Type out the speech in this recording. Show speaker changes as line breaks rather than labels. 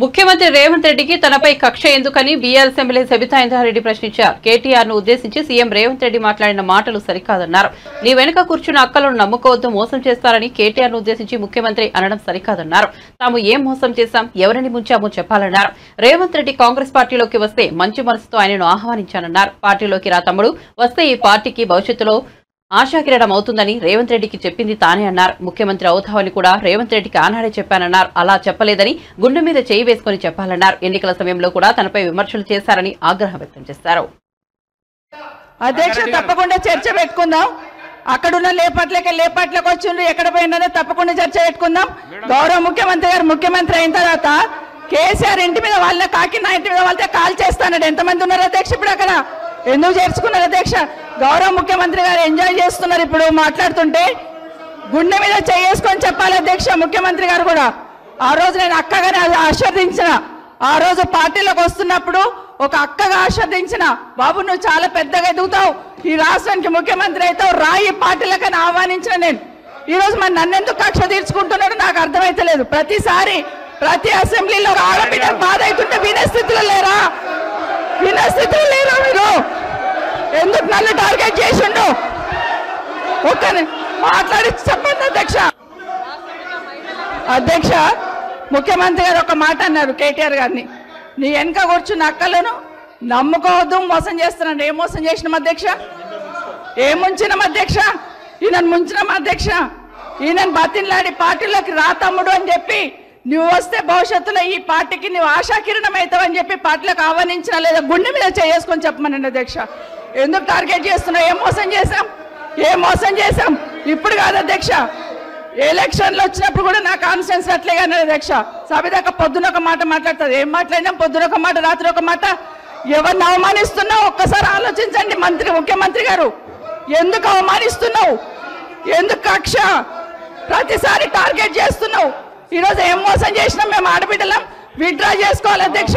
ముఖ్యమంత్రి రేవంత్ రెడ్డికి తనపై కక్ష ఎందుకని బీఆర్ఎస్ ఎమ్మెల్యే సబితా ఇంద్రారెడ్డి ప్రశ్నించారు. కేటీఆర్ ను ఉద్దేశించి సీఎం రేవంత్ రెడ్డి మాట్లాడిన మాటలు సరికాదన్నారు. నీ వెనుక కూర్చున్న అక్కలను నమ్ముకోవద్దు, మోసం చేస్తారని కేటీఆర్ ను ఉద్దేశించి ముఖ్యమంత్రి అనడం సరికాదన్నారు. తాము ఏం మోసం చేశాం, ఎవరిని ముంచామో చెప్పాలన్నారు. రేవంత్ రెడ్డి కాంగ్రెస్ పార్టీలోకి వస్తే మంచి మనసుతో ఆయనను ఆహ్వానించానన్నారు. పార్టీలోకి రా తమ్ముడు, వస్తే ఈ పార్టీకి భవిష్యత్తులో ఆశాకిరణం అవుతుందని రేవంత్ రెడ్డికి చెప్పింది తానే అన్నారు. ముఖ్యమంత్రి అవుతావని కూడా రేవంత్ రెడ్డికి ఆనాడే చెప్పానన్నారు. అలా చెప్పలేదని గుండె మీద చేయి వేసుకుని చెప్పాలన్నారు. ఎన్నికల సమయంలో కూడా తనపై విమర్శలు చేశారని ఆగ్రహం వ్యక్తం చేశారు.
అధ్యక్ష, తప్పకుండా చర్చ పెట్టుకుందాం. అక్కడున్న లేపట్లకు వచ్చిండ్రు, ఎక్కడ పోయినా తప్పకుండా చర్చ పెట్టుకుందాం. గౌరవ ముఖ్యమంత్రి గారు ముఖ్యమంత్రి అయిన తర్వాత కేసీఆర్ ఇంటి మీద వాళ్ళ కాకినా ఇంటి మీద వాళ్ళతో కాల్ చేస్తానడు. ఎంతమంది ఉన్నారు అధ్యక్ష? ఇప్పుడు అక్కడ ఎందుకు చేర్చుకున్నారు అధ్యక్ష? గౌరవ ముఖ్యమంత్రి గారు ఎంజాయ్ చేస్తున్నారు. ఇప్పుడు మాట్లాడుతుంటే గుండె మీద చేసుకొని చెప్పాలి అధ్యక్ష. ముఖ్యమంత్రి గారు కూడా ఆ రోజు నేను అక్కగానే ఆశీర్వదించిన, ఆ రోజు పార్టీలోకి వస్తున్నప్పుడు ఒక అక్కగా ఆశీర్వదించిన, బాబు నువ్వు చాలా పెద్దగా ఎదుగుతావు, ఈ రాష్ట్రానికి ముఖ్యమంత్రి అవుతావు, రాయి పార్టీలకని ఆహ్వానించిన నేను. ఈ రోజు మరి నన్నెందుకు కక్ష తీర్చుకుంటున్నాడు నాకు అర్థమైతలేదు. ప్రతిసారి ప్రతి అసెంబ్లీలో ఆడబిడ్డ బాధ అవుతుంటే వినే స్థితిలో లేరా? వినే స్థితిలో లేరా మీరు? ఎందుకు నన్ను టార్గెట్ చేసిండు? ఒక్క మాట్లాడి చెప్పండి అధ్యక్ష. అధ్యక్ష, ముఖ్యమంత్రి గారు ఒక మాట అన్నారు కేటీఆర్ గారిని, నీ వెనక కూర్చున్న అక్కలను నమ్ముకోవద్దు, మోసం చేస్తున్నాడు. ఏం మోసం చేసినాం అధ్యక్ష? ఏం ముంచినాం అధ్యక్ష? ఈయనను ముంచినాం అధ్యక్ష. ఈయనను బతిన్లాడి పార్టీలోకి రా తమ్ముడు అని చెప్పి, నువ్వు వస్తే భవిష్యత్తులో ఈ పార్టీకి నువ్వు ఆశాకిరణం అవుతావు అని చెప్పి పార్టీలకు ఆహ్వానించినా లేదా గుండె మీద చేసుకొని చెప్పమనండి అధ్యక్ష. ఎందుకు టార్గెట్ చేస్తున్నావు? ఏం మోసం చేశాం? ఏం మోసం చేశాం? ఇప్పుడు కాదు అధ్యక్ష, ఎలక్షన్లు వచ్చినప్పుడు కూడా నా కాన్ఫిడెన్స్ అట్లే కానీ అధ్యక్ష. సభదాకా పొద్దున ఒక మాట మాట్లాడుతుంది. ఏం మాట్లాడినాం? పొద్దున ఒక మాట, రాత్రి ఒక మాట. ఎవరిని అవమానిస్తున్నావు ఒక్కసారి ఆలోచించండి ముఖ్యమంత్రి గారు. ఎందుకు అవమానిస్తున్నావు? ఎందుకు కక్ష? ప్రతిసారి టార్గెట్ చేస్తున్నావు. ఈరోజు ఏం మోసం చేసినాం? మేము ఆడబిడ్డలం విత్డ్రా చేసుకోవాలి అధ్యక్ష.